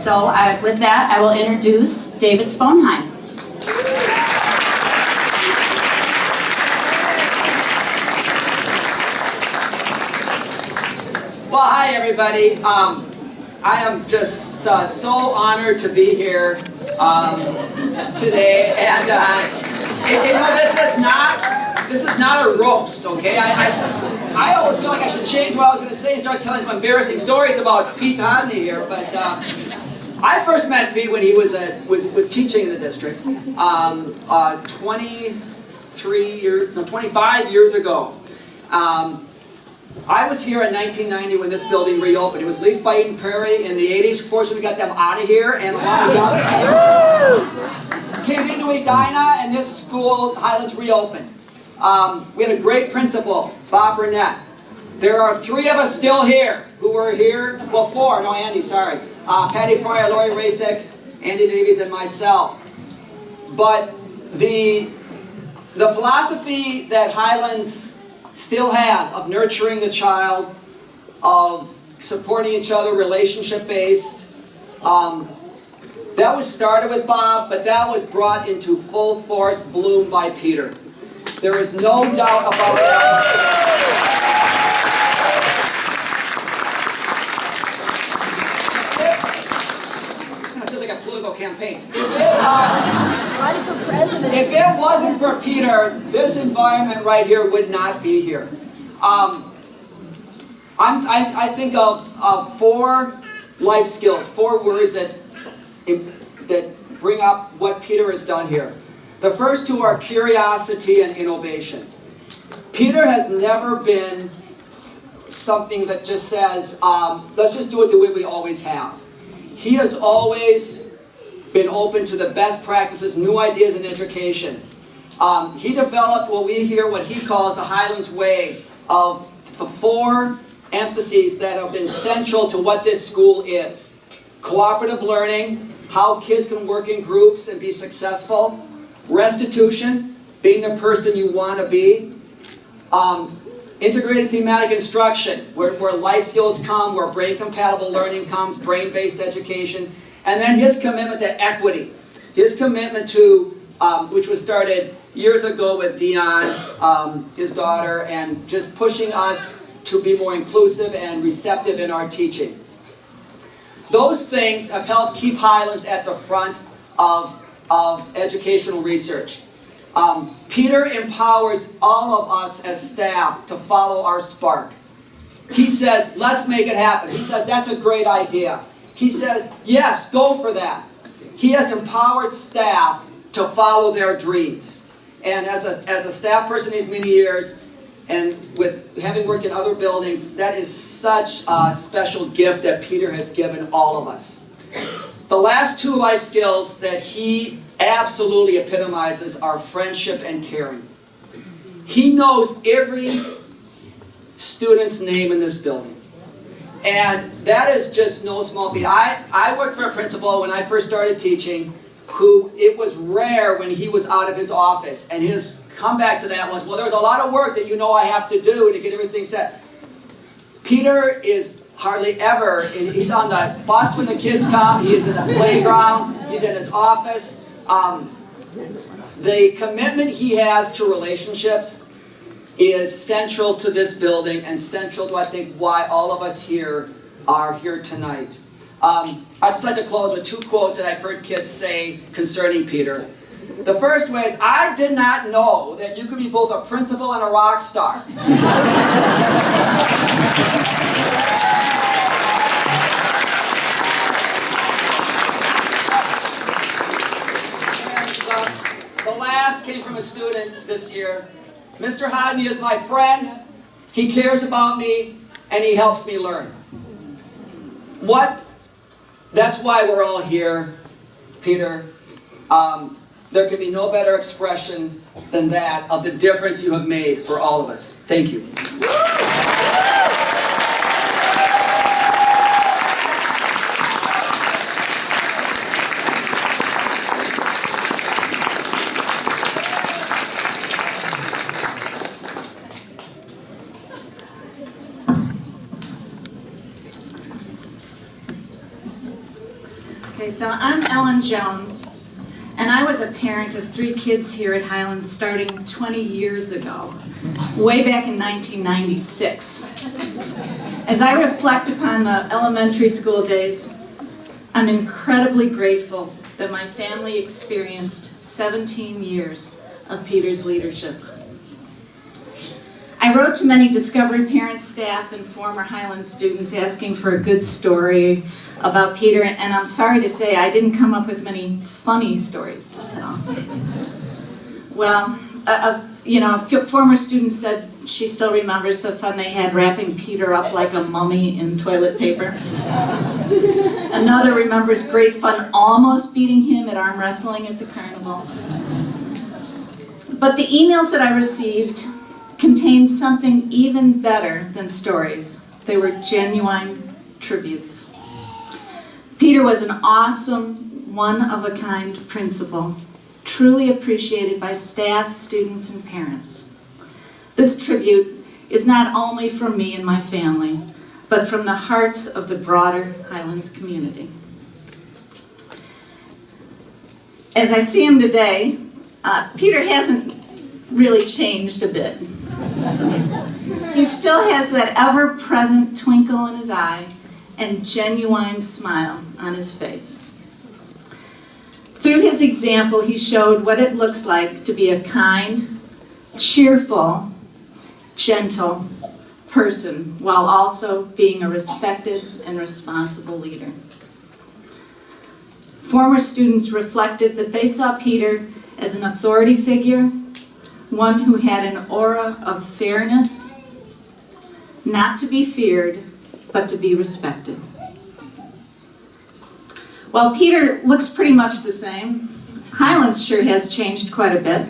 So with that, I will introduce David Sponheim. Well, hi everybody. I am just so honored to be here today, and you know, this is not a roast, okay? I always feel like I should change what I was going to say and start telling some embarrassing stories about Pete Hodne here, but I first met Pete when he was teaching in the district 25 years ago. I was here in 1990 when this building reopened. It was leased by Eden Prairie in the 80s. Fortunately, we got them out of here, and a lot of young came into Edina, and this school, Highlands, reopened. We had a great principal, Bob Burnett. There are 3 of us still here who were here, well, 4, no, Andy, sorry. Patty Fryer, Lori Rasek, Andy Davies, and myself. But the philosophy that Highlands still has of nurturing the child, of supporting each other, relationship-based, that was started with Bob, but that was brought into full force bloom by Peter. There is no doubt about that. It feels like a political campaign. If it wasn't for Peter, this environment right here would not be here. I think of 4 life skills, 4 words that bring up what Peter has done here. The first 2 are curiosity and innovation. Peter has never been something that just says, let's just do it the way we always have. He has always been open to the best practices, new ideas in education. He developed what he calls the Highlands Way of the 4 emphases that have been central to what this school is. Cooperative learning, how kids can work in groups and be successful. Restitution, being the person you want to be. Integrated thematic instruction, where life skills come, where brain-compatible learning comes, brain-based education. And then his commitment to equity. His commitment to, which was started years ago with Dion, his daughter, and just pushing us to be more inclusive and receptive in our teaching. Those things have helped keep Highlands at the front of educational research. Peter empowers all of us as staff to follow our spark. He says, let's make it happen. He says, that's a great idea. He says, yes, go for that. He has empowered staff to follow their dreams. And as a staff person these many years, and with having worked in other buildings, that is such a special gift that Peter has given all of us. The last 2 life skills that he absolutely epitomizes are friendship and caring. He knows every student's name in this building. And that is just no small feat. I worked for a principal when I first started teaching who it was rare when he was out of his office. And his comeback to that was, well, there's a lot of work that you know I have to do to get everything set. Peter is hardly ever, he's on the bus when the kids come, he is in the playground, he's in his office. The commitment he has to relationships is central to this building and central to, I think, why all of us here are here tonight. I'd just like to close with 2 quotes that I've heard kids say concerning Peter. The first was, I did not know that you could be both a principal and a rock star. The last came from a student this year. Mr. Hodne is my friend, he cares about me, and he helps me learn. That's why we're all here, Peter. There can be no better expression than that of the difference you have made for all of us. Thank you. Okay, so I'm Ellen Jones, and I was a parent of 3 kids here at Highlands starting 20 years ago, way back in 1996. As I reflect upon the elementary school days, I'm incredibly grateful that my family experienced 17 years of Peter's leadership. I wrote to many Discovery parents, staff, and former Highlands students asking for a good story about Peter, and I'm sorry to say I didn't come up with many funny stories to tell. Well, a former student said she still remembers the fun they had wrapping Peter up like a mummy in toilet paper. Another remembers great fun almost beating him at arm wrestling at the carnival. But the emails that I received contained something even better than stories. They were genuine tributes. Peter was an awesome, one-of-a-kind principal, truly appreciated by staff, students, and parents. This tribute is not only from me and my family, but from the hearts of the broader Highlands community. As I see him today, Peter hasn't really changed a bit. He still has that ever-present twinkle in his eye and genuine smile on his face. Through his example, he showed what it looks like to be a kind, cheerful, gentle person while also being a respected and responsible leader. Former students reflected that they saw Peter as an authority figure, one who had an aura of fairness, not to be feared, but to be respected. While Peter looks pretty much the same, Highlands sure has changed quite a bit.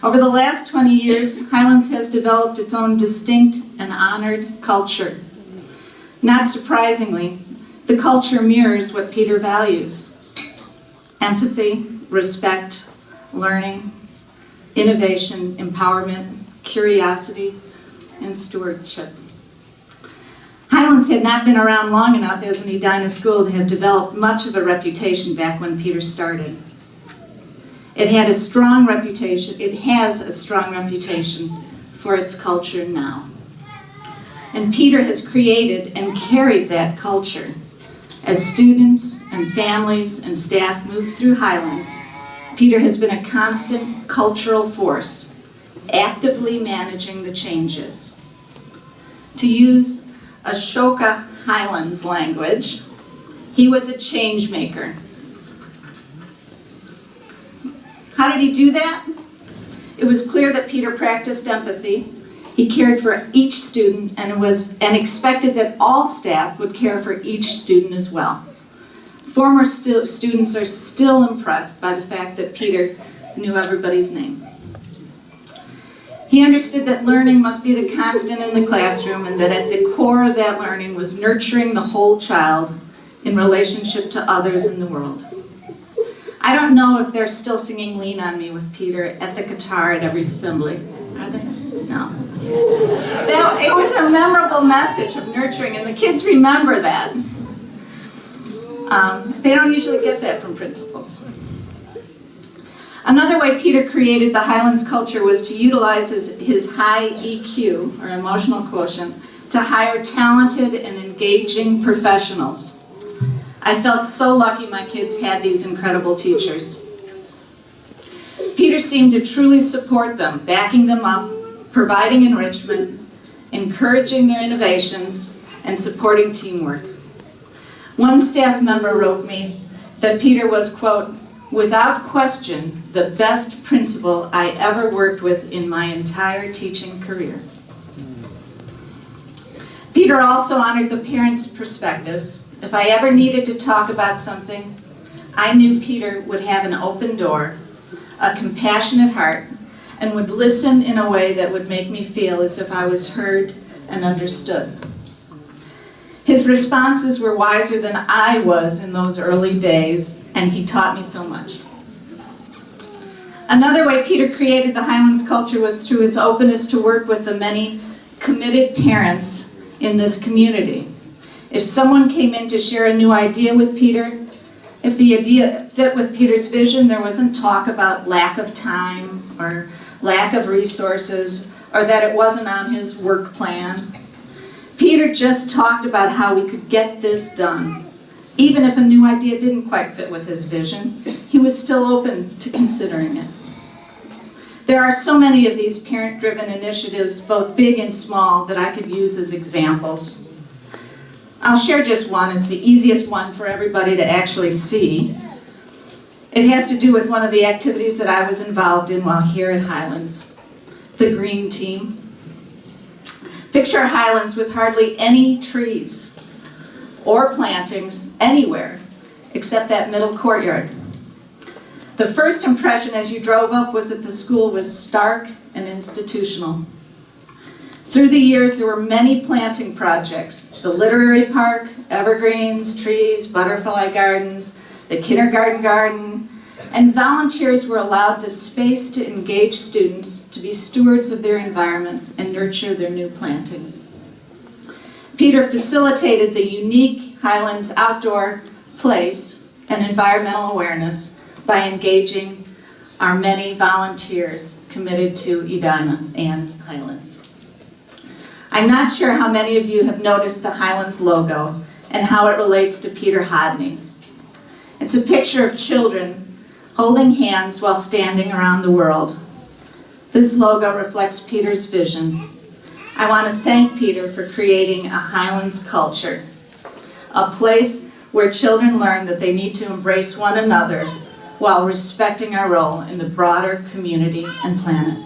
Over the last 20 years, Highlands has developed its own distinct and honored culture. Not surprisingly, the culture mirrors what Peter values: empathy, respect, learning, innovation, empowerment, curiosity, and stewardship. Highlands had not been around long enough as an Edina school to have developed much of a reputation back when Peter started. It has a strong reputation for its culture now. And Peter has created and carried that culture. As students and families and staff move through Highlands, Peter has been a constant cultural force, actively managing the changes. To use Ashoka Highlands language, he was a change maker. How did he do that? It was clear that Peter practiced empathy. He cared for each student and expected that all staff would care for each student as well. Former students are still impressed by the fact that Peter knew everybody's name. He understood that learning must be the constant in the classroom, and that at the core of that learning was nurturing the whole child in relationship to others in the world. I don't know if they're still singing Lean on Me with Peter at the guitar at every assembly. Are they? No. It was a memorable message of nurturing, and the kids remember that. They don't usually get that from principals. Another way Peter created the Highlands culture was to utilize his high EQ, or emotional quotient, to hire talented and engaging professionals. I felt so lucky my kids had these incredible teachers. Peter seemed to truly support them, backing them up, providing enrichment, encouraging their innovations, and supporting teamwork. One staff member wrote me that Peter was, quote, "without question, the best principal I ever worked with in my entire teaching career." Peter also honored the parents' perspectives. If I ever needed to talk about something, I knew Peter would have an open door, a compassionate heart, and would listen in a way that would make me feel as if I was heard and understood. His responses were wiser than I was in those early days, and he taught me so much. Another way Peter created the Highlands culture was through his openness to work with the many committed parents in this community. If someone came in to share a new idea with Peter, If the idea fit with Peter's vision, there wasn't talk about lack of time or lack of resources or that it wasn't on his work plan. Peter just talked about how we could get this done. Even if a new idea didn't quite fit with his vision, he was still open to considering it. There are so many of these parent-driven initiatives, both big and small, that I could use as examples. I'll share just one. It's the easiest one for everybody to actually see. It has to do with one of the activities that I was involved in while here at Highlands, the Green Team. Picture Highlands with hardly any trees or plantings anywhere except that middle courtyard. The first impression as you drove up was that the school was stark and institutional. Through the years, there were many planting projects: the literary park, evergreens, trees, butterfly gardens, the kindergarten garden, and volunteers were allowed the space to engage students to be stewards of their environment and nurture their new plantings. Peter facilitated the unique Highlands outdoor place and environmental awareness by engaging our many volunteers committed to Edina and Highlands. I'm not sure how many of you have noticed the Highlands logo and how it relates to Peter Hodne. It's a picture of children holding hands while standing around the world. This logo reflects Peter's vision. I want to thank Peter for creating a Highlands culture, a place where children learn that they need to embrace one another while respecting our role in the broader community and planet.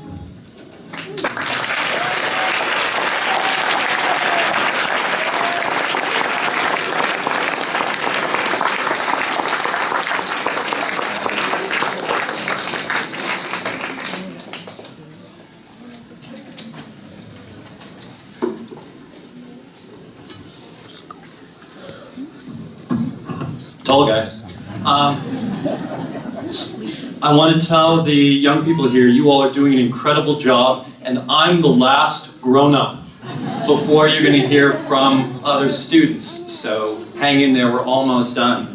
Tall guy. I want to tell the young people here, you all are doing an incredible job, and I'm the last grown-up before you're going to hear from other students. So hang in there, we're almost done.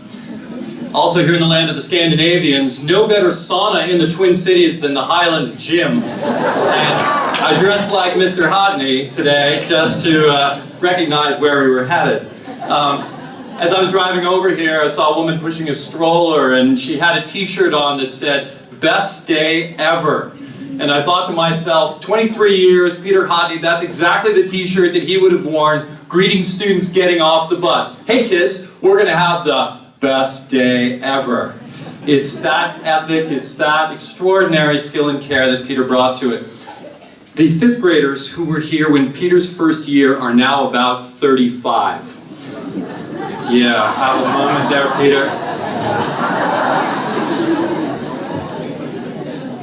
Also here in the land of the Scandinavians, no better sauna in the Twin Cities than the Highlands Gym. And I dressed like Mr. Hodne today just to recognize where we were headed. As I was driving over here, I saw a woman pushing a stroller, and she had a t-shirt on that said, "Best day ever." And I thought to myself, 23 years, Peter Hodne, that's exactly the t-shirt that he would have worn greeting students getting off the bus. Hey kids, we're going to have the best day ever. It's that ethic, it's that extraordinary skill and care that Peter brought to it. The fifth graders who were here when Peter's first year are now about 35. Yeah, have a moment there, Peter.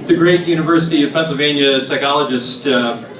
The great University of Pennsylvania psychologist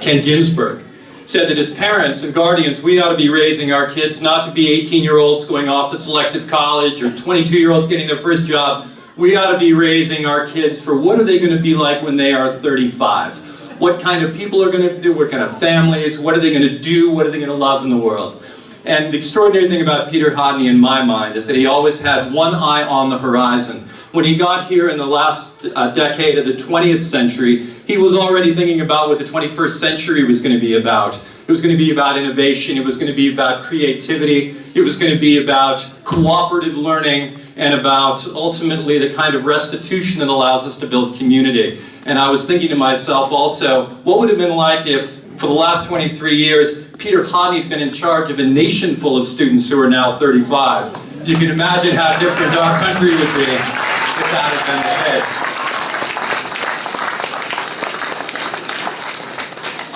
Ken Ginsberg said that as parents and guardians, we ought to be raising our kids not to be 18-year-olds going off to selective college or 22-year-olds getting their first job. We ought to be raising our kids for what are they going to be like when they are 35? What kind of people are going to do? What kind of families? What are they going to do? What are they going to love in the world? And the extraordinary thing about Peter Hodne in my mind is that he always had one eye on the horizon. When he got here in the last decade of the 20th century, he was already thinking about what the 21st century was going to be about. It was going to be about innovation, it was going to be about creativity, it was going to be about cooperative learning, and about ultimately the kind of restitution that allows us to build community. And I was thinking to myself also, what would it have been like if, for the last 23 years, Peter Hodne had been in charge of a nation full of students who are now 35. You can imagine how different our country would be if that had been the case.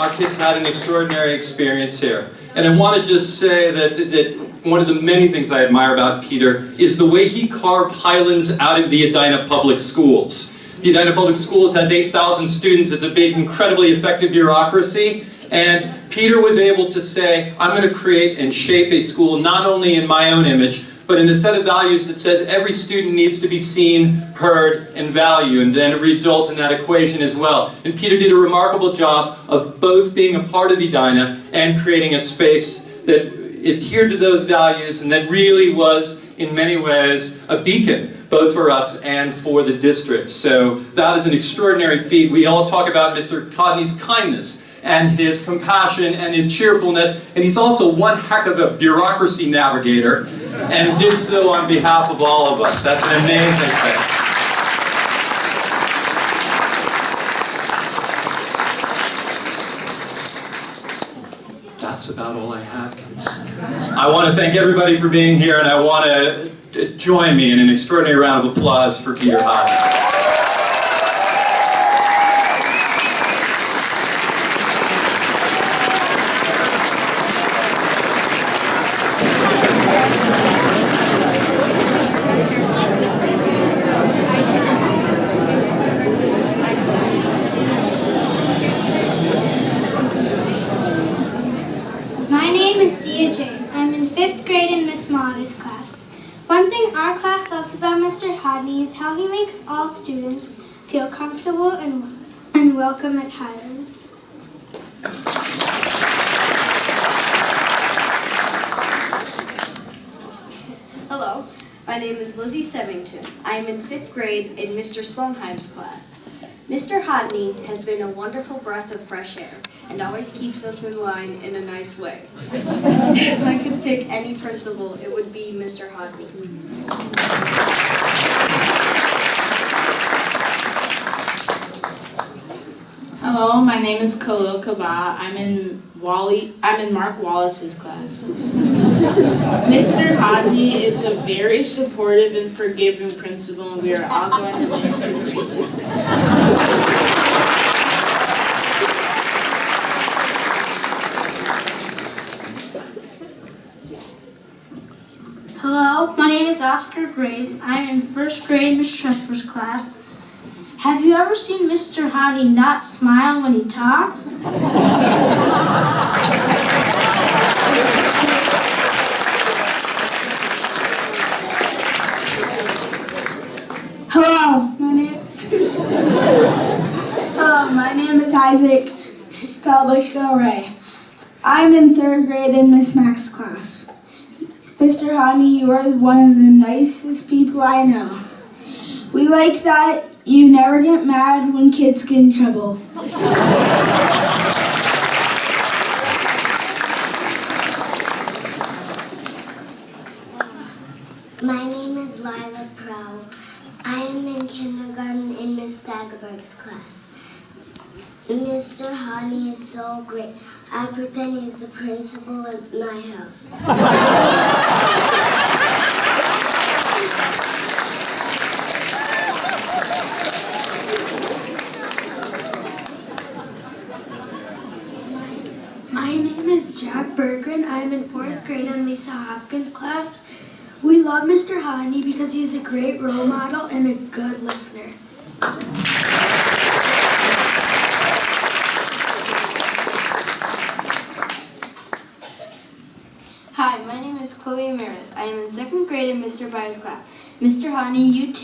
Our kids had an extraordinary experience here. And I want to just say that one of the many things I admire about Peter is the way he carved Highlands out of the Edina Public Schools. The Edina Public Schools has 8,000 students. It's a big, incredibly effective bureaucracy. And Peter was able to say, I'm going to create and shape a school not only in my own image, but in a set of values that says every student needs to be seen, heard, and valued, and every adult in that equation as well. And Peter did a remarkable job of both being a part of Edina and creating a space that adhered to those values and that really was, in many ways, a beacon, both for us and for the district. So that is an extraordinary feat. We all talk about Mr. Hodne's kindness and his compassion and his cheerfulness, and he's also one heck of a bureaucracy navigator, and did so on behalf of all of us. That's an amazing thing. That's about all I have, kids. I want to thank everybody for being here, and I want to join me in an extraordinary round of applause for Peter Hodne. My name is Dia Jane. I'm in 5th grade in Miss Motter's class. One thing our class loves about Mr. Hodne is how he makes all students feel comfortable and welcome at Highlands. Hello, my name is Lizzie Sevington. I am in 5th grade in Mr. Swonheim's class. Mr. Hodne has been a wonderful breath of fresh air and always keeps us in line in a nice way. If I could pick any principal, it would be Mr. Hodne. Hello, my name is Khalil Kaba. I'm in Mark Wallace's class. Mr. Hodne is a very supportive and forgiving principal, and we are all going to miss him greatly. Hello, my name is Oscar Graves. I'm in 1st grade in Miss Sheffer's class. Have you ever seen Mr. Hodne not smile when he talks? Hello, my name is Isaac Falbushko Ray. I'm in 3rd grade in Miss Mack's class. Mr. Hodne, you are one of the nicest people I know. We like that you never get mad when kids get in trouble. My name is Lila Prow. I am in kindergarten in Miss Dagerberg's class. Mr. Hodne is so great. I pretend he's the principal of my house. My name is Jack Bergren. I'm in 4th grade in Lisa Hopkins' class. We love Mr. Hodne because he's a great role model and a good listener. Hi, my name is Chloe Meredith. I am in 2nd grade in Mr. Byers' class. Mr. Hodne, you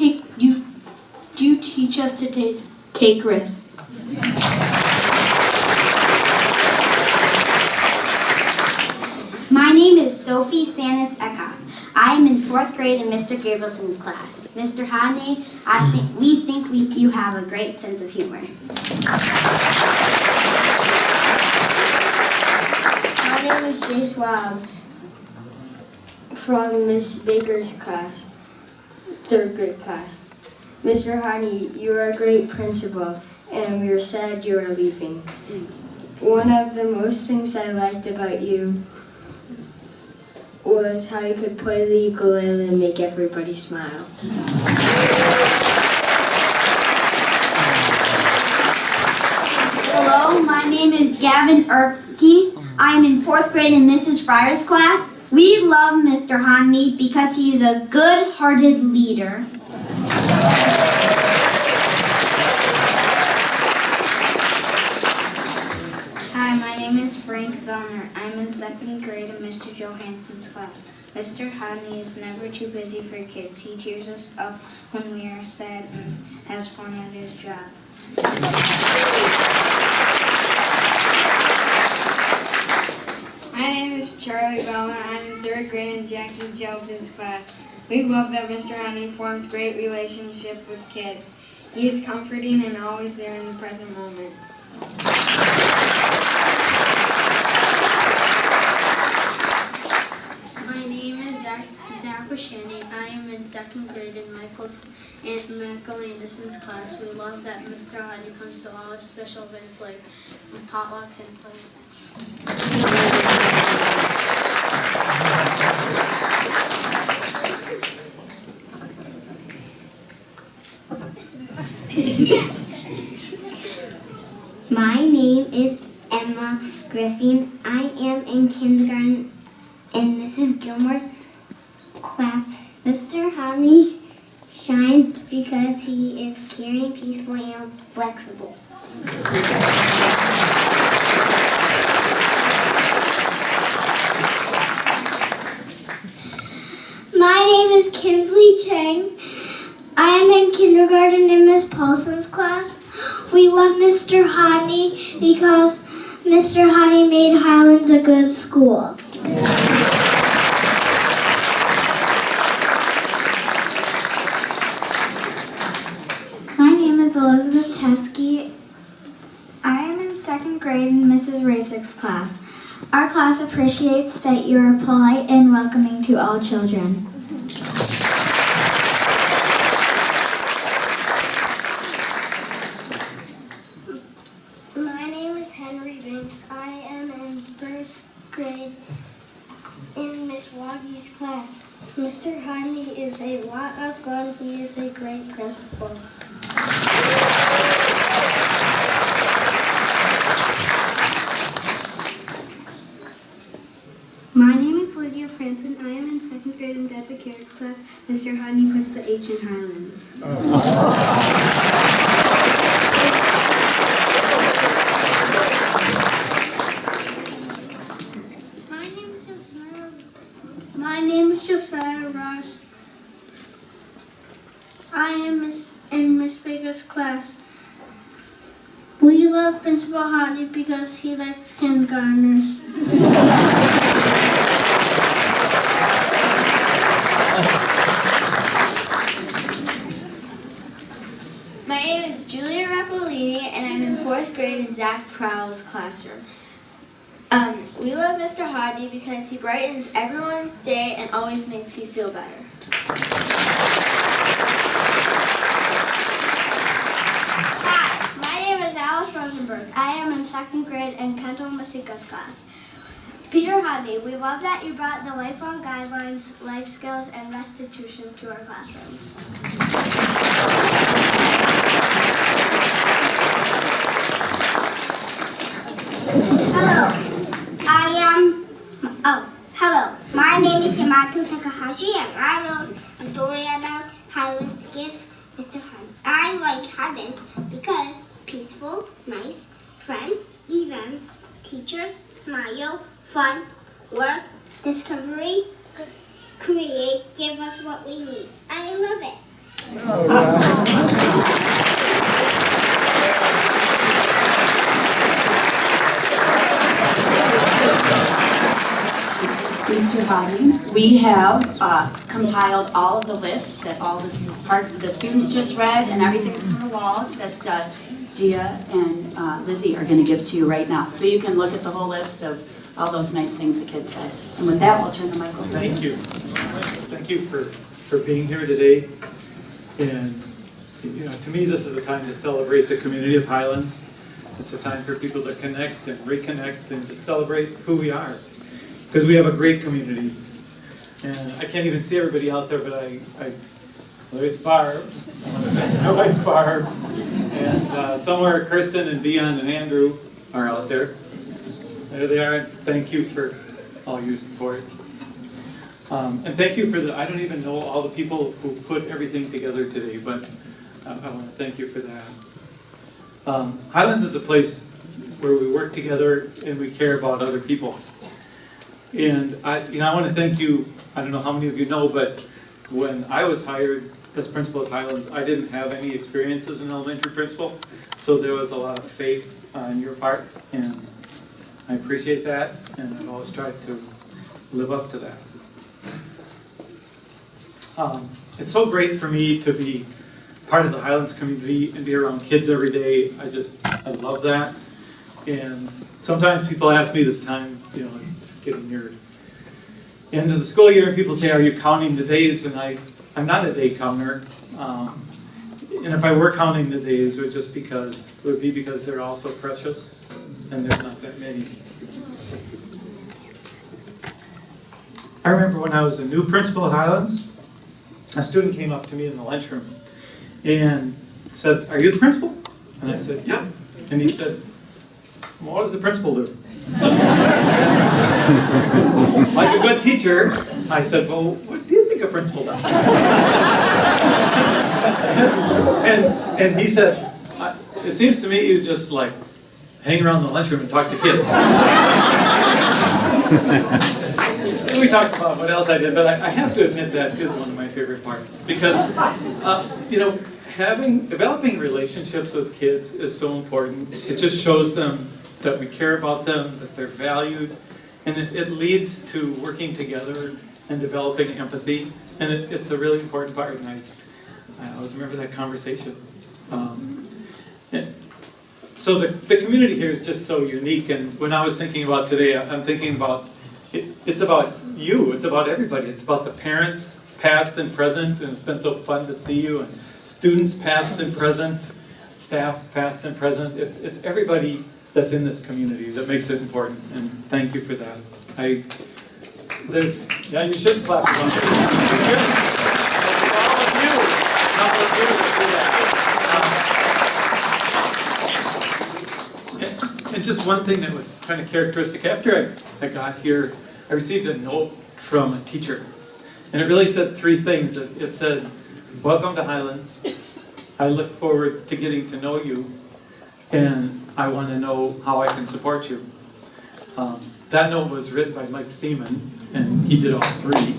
teach us to take risks. My name is Sophie Sanis Eckhoff. I am in 4th grade in Mr. Gabrielson's class. Mr. Hodne, we think you have a great sense of humor. My name is Jace Wild from Miss Baker's class, 3rd grade class. Mr. Hodne, you are a great principal, and we are sad you are leaving. One of the most things I liked about you was how you could play the ukulele and make everybody smile. Hello, my name is Gavin Erke. I am in 4th grade in Mrs. Fryer's class. We love Mr. Hodne because he is a good-hearted leader. Hi, my name is Frank Velner. I'm in 2nd grade in Mr. Johansson's class. Mr. Hodne is never too busy for kids. He cheers us up when we are sad and has fun at his job. My name is Charlie Velner. I'm 3rd grade in Jackie Jelton's class. We love that Mr. Hodne forms great relationships with kids. He is comforting and always there in the present moment. My name is Zach Washani. I am in 2nd grade in Michael Anderson's class. We love that Mr. Hodne comes to all our special events like potlucks and fun. My name is Emma Griffin. I am in kindergarten in Mrs. Gilmore's class. Mr. Hodne shines because he is caring, peaceful, and flexible. My name is Kinsley Chang. I am in kindergarten in Miss Paulson's class. We love Mr. Hodne because Mr. Hodne made Highlands a good school. My name is Elizabeth Teskey. I am in 2nd grade in Mrs. Rasick's class. Our class appreciates that you are polite and welcoming to all children. My name is Henry Banks. I am in 1st grade in Miss Woggy's class. Mr. Hodne is a lot of fun. He is a great principal. My name is Lydia Franson. I am in 2nd grade in Deborah Carrick's class. Mr. Hodne puts the H in Highlands. My name is Josiah Ross. I am in Miss Baker's class. We love Principal Hodne because he likes kindergartners. My name is Julia Rappolini, and I'm in 4th grade in Zach Prowell's classroom. We love Mr. Hodne because he brightens everyone's day and always makes you feel better. Hi, my name is Alice Rosenberg. I am in 2nd grade in Kento Masika's class. Peter Hodne, we love that you brought the lifelong guidelines, life skills, and restitution to our classrooms. Hello. My name is Yamato Takahashi, and I wrote a story about Highlands gift Mr. Hodne. I like Highlands because peaceful, nice, friends, events, teachers, smile, fun, work, discovery, create, give us what we need. I love it. Mr. Hodne, we have compiled all of the lists that all the students just read and everything from the walls that Gia and Lizzie are going to give to you right now. So you can look at the whole list of all those nice things the kids said. And with that, we'll turn the mic over. Thank you. Thank you for being here today. And to me, this is a time to celebrate the community of Highlands. It's a time for people to connect and reconnect and just celebrate who we are. Because we have a great community. And I can't even see everybody out there, but there's Barb. My wife's Barb. And somewhere Kristen and Dion and Andrew are out there. There they are. Thank you for all your support. And thank you for I don't even know all the people who put everything together today, but I want to thank you for that. Highlands is a place where we work together and we care about other people. And I want to thank you. I don't know how many of you know, but when I was hired as principal at Highlands, I didn't have any experience as an elementary principal, so there was a lot of faith on your part, and I appreciate that, and I've always tried to live up to that. It's so great for me to be part of the Highlands community and be around kids every day. I love that. And sometimes people ask me this time, you know, it's getting near end of the school year, and people say, are you counting the days? And I'm not a day counter. And if I were counting the days, it would be because they're all so precious, and there's not that many. I remember when I was a new principal at Highlands, a student came up to me in the lunchroom and said, are you the principal? And I said, yeah. And he said, well, what does the principal do? Like a good teacher, I said, well, what do you think a principal does? and he said, it seems to me you just like hang around the lunchroom and talk to kids. So we talked about what else I did, but I have to admit that is one of my favorite parts because, you know, developing relationships with kids is so important. It just shows them that we care about them, that they're valued, and it leads to working together and developing empathy, and it's a really important part, and I always remember that conversation. So the community here is just so unique, and when I was thinking about today, I'm thinking about, it's about you, it's about everybody, it's about the parents, past and present, and it's been so fun to see you, and students past and present, staff past and present, it's everybody that's in this community that makes it important, and thank you for that. You shouldn't clap for that. You shouldn't. And just one thing that was kind of characteristic, after I got here, I received a note from a teacher, and it really said three things. It said, welcome to Highlands, I look forward to getting to know you, and I want to know how I can support you. That note was written by Mike Seaman, and he did all three.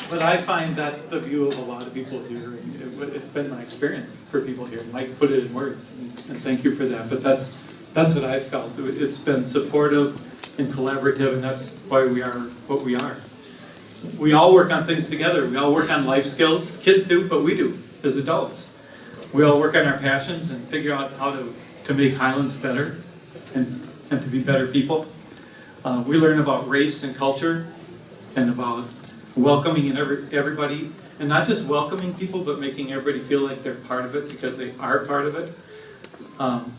But I find that's the view of a lot of people here. It's been my experience for people here. Mike put it in words, and thank you for that. But that's what I felt. It's been supportive and collaborative, and that's why we are what we are. We all work on things together. We all work on life skills. Kids do, but we do as adults. We all work on our passions and figure out how to make Highlands better and to be better people. We learn about race and culture and about welcoming everybody, and not just welcoming people, but making everybody feel like they're part of it because they are part of it.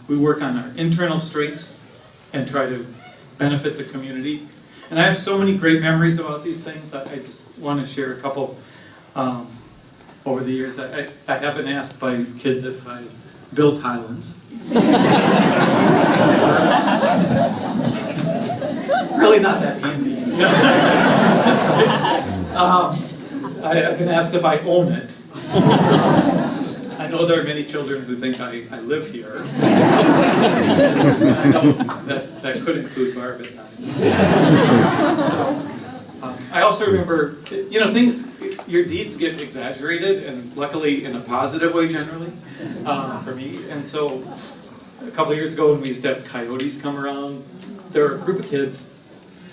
We work on our internal strengths and try to benefit the community. And I have so many great memories about these things. I just want to share a couple over the years. I have been asked by kids if I built Highlands. Really not that handy. I've been asked if I own it. I know there are many children who think I live here. I know that could include Barb at times. I also remember, you know, your deeds get exaggerated, and luckily in a positive way generally, for me. And so a couple of years ago when we used to have coyotes come around, there were a group of kids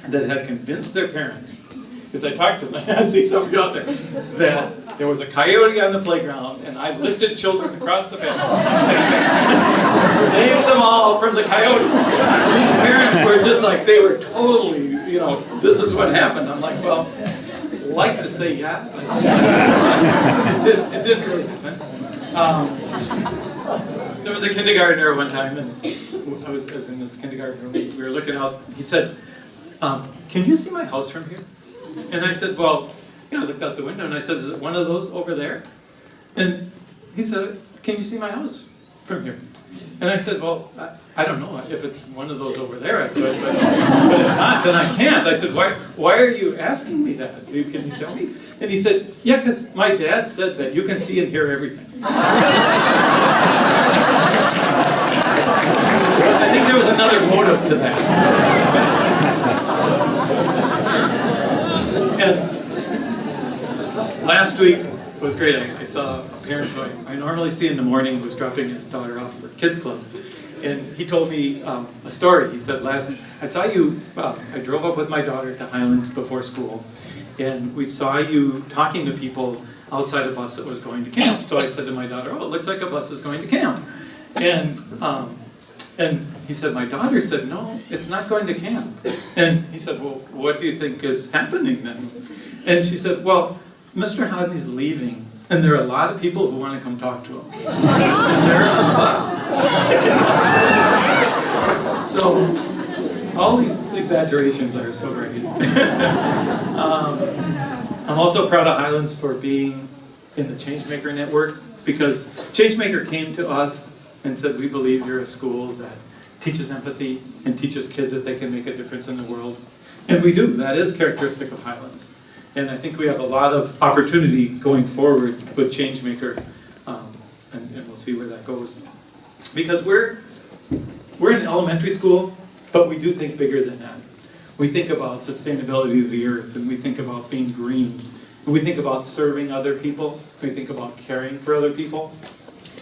that had convinced their parents, because I talked to them, I see some of you out there, that there was a coyote on the playground, and I lifted children across the fence, saved them all from the coyote. These parents were just like, they were totally, you know, this is what happened. I'm like, well, I'd like to say yes, but it didn't really happen. There was a kindergartner one time, and I was in this kindergarten room, we were looking out, he said, can you see my house from here? And I said, well, you know, I looked out the window and I said, is it one of those over there? And he said, can you see my house from here? And I said, well, I don't know. If it's one of those over there, I could, but if not, then I can't. I said, why are you asking me that? Can you tell me? And he said, yeah, because my dad said that you can see and hear everything. I think there was another motive to that. And last week was great. I saw a parent who I normally see in the morning who was dropping his daughter off for kids club. And he told me a story. He said, I saw you, I drove up with my daughter to Highlands before school, and we saw you talking to people outside a bus that was going to camp. So I said to my daughter, oh, it looks like a bus is going to camp. And he said, my daughter said, no, it's not going to camp. And he said, well, what do you think is happening then? And she said, well, Mr. Hodne's leaving, and there are a lot of people who want to come talk to him. And they're on the bus. So, all these exaggerations are so great. I'm also proud of Highlands for being in the Changemaker Network, because Changemaker came to us and said, we believe you're a school that teaches empathy and teaches kids that they can make a difference in the world. And we do. That is characteristic of Highlands. And I think we have a lot of opportunity going forward with Changemaker, and we'll see where that goes. Because we're an elementary school, but we do think bigger than that. We think about sustainability of the earth, and we think about being green, and we think about serving other people, we think about caring for other people,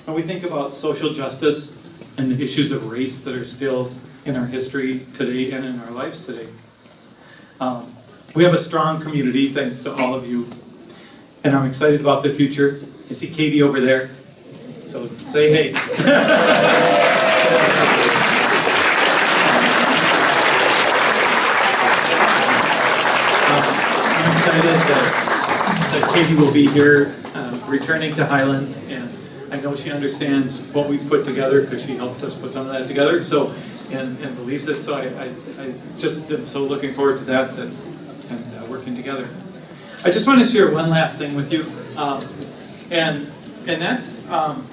and we think about social justice and the issues of race that are still in our history today and in our lives today. We have a strong community, thanks to all of you, and I'm excited about the future. I see Katie over there, so say hey. I'm excited that Katie will be here, returning to Highlands, and I know she understands what we've put together because she helped us put some of that together. So, and believes it. So I just am so looking forward to that and working together. I just want to share one last thing with you, and that's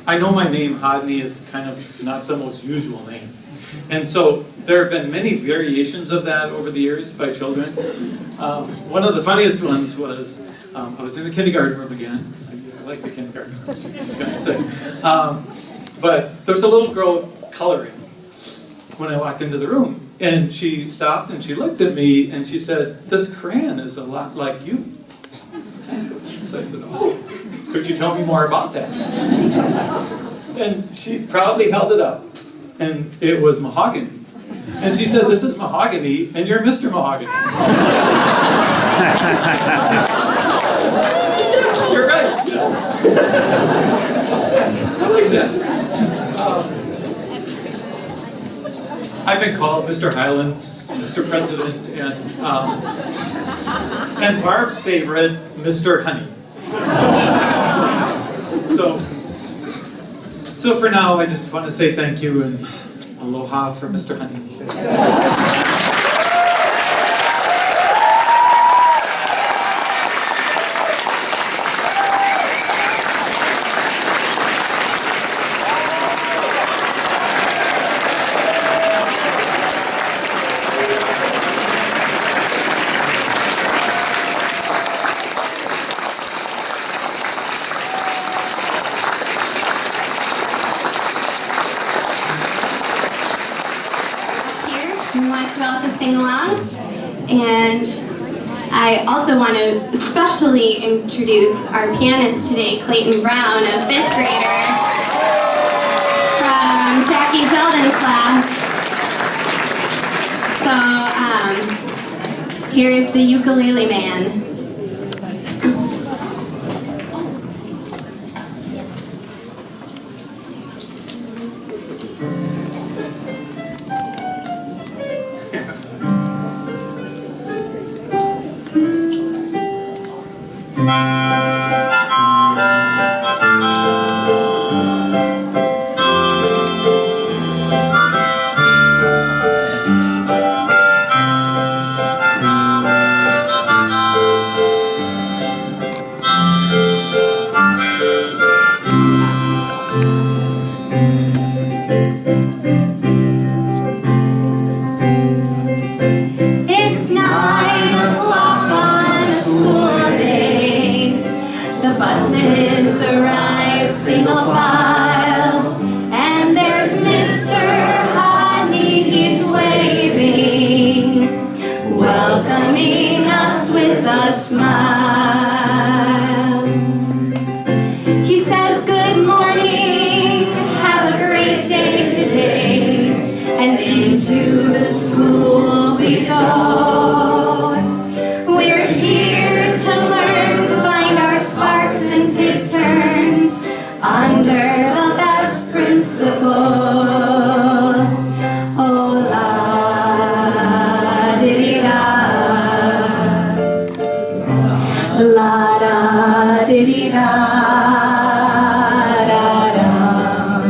I know my name Hodne is kind of not the most usual name, and so there have been many variations of that over the years by children. One of the funniest ones was I was in the kindergarten room again. I like the kindergarten room, so you gotta say. But there was a little girl coloring when I walked into the room, and she stopped and she looked at me and she said, "This crayon is a lot like you." So I said, "Oh, could you tell me more about that?" And she proudly held it up, and it was mahogany. And she said, "This is mahogany, and you're Mr. Mahogany." You're right. I like that. I've been called Mr. Highlands, Mr. President, and Barb's favorite, Mr. Honey. So for now, I just want to say thank you and aloha for Mr. Honey. Sing along, and I also want to especially introduce our pianist today, Clayton Brown, a 5th grader from Jackie Sheldon's class. So here's the Ukulele Man. to school we go. We're here to learn, find our sparks and take turns under the best principle. Oh la diddy da, la da diddy da da dum.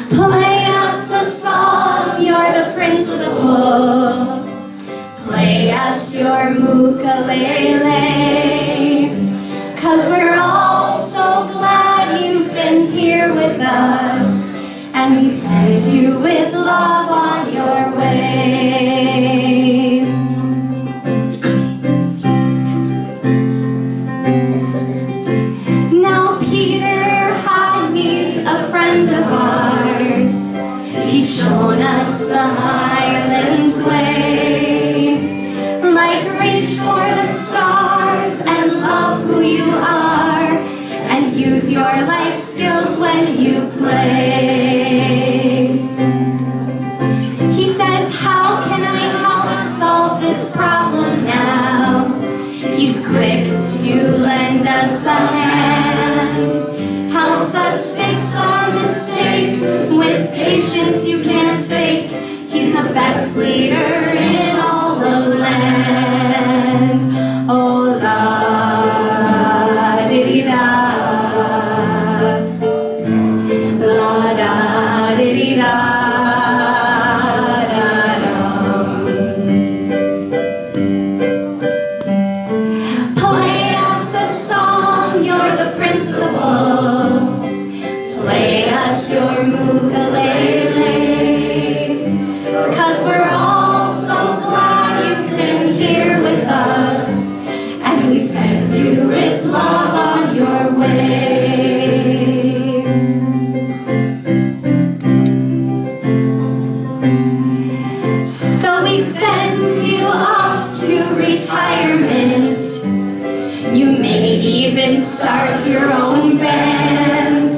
Play us a song, you're the principal. Play us your ukulele, 'cause we're all so glad you've been here with us, and we send you with love on your way. Now Peter Hodne's a friend of ours. He's shown us the Highlands way. Like reach for the stars and love who you are, and use your life skills when you play. He says, how can I help solve this problem now? He's quick to lend us a hand, helps us fix our mistakes with patience you can't fake. He's the best leader in all the land. Oh la diddy da, la da diddy da da dum. Play us a song, you're the principal. Play us your ukulele, 'cause we're all so glad you've been here with us, and we send you with love on your way. So we send you off to retirement. You may even start your own band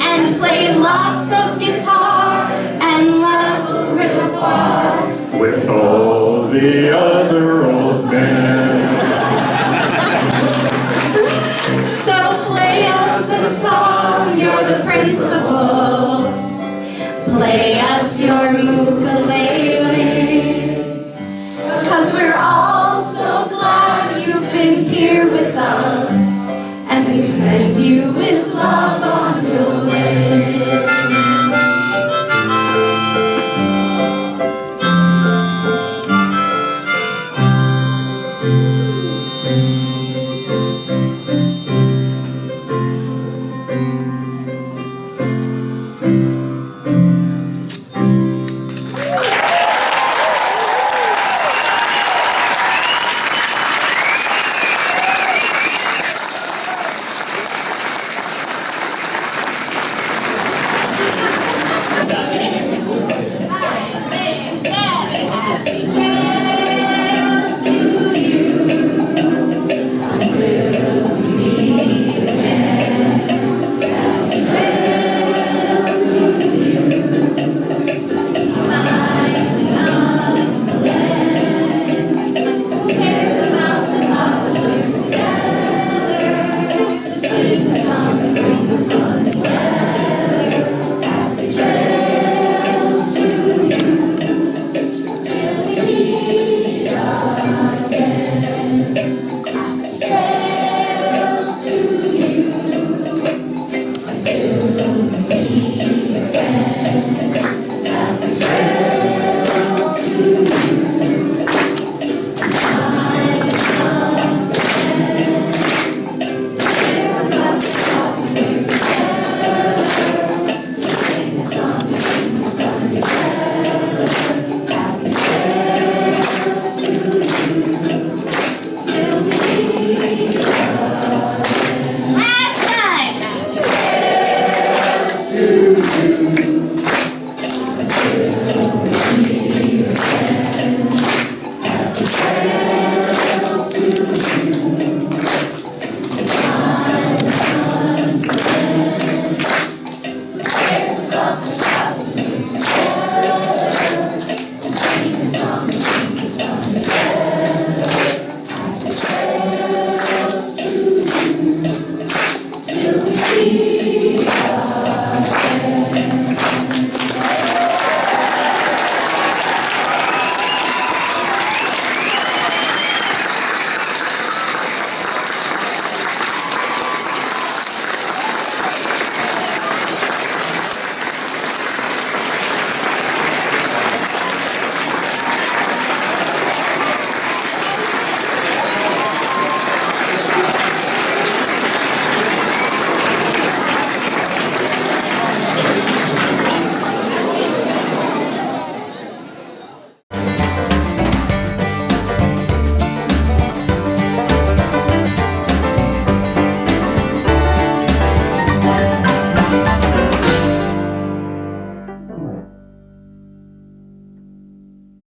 and play lots of guitar and love repertoire with all the other old men. So play us a song, you're the principal. Play us your ukulele, 'cause we're all so glad you've been here with us, and we send you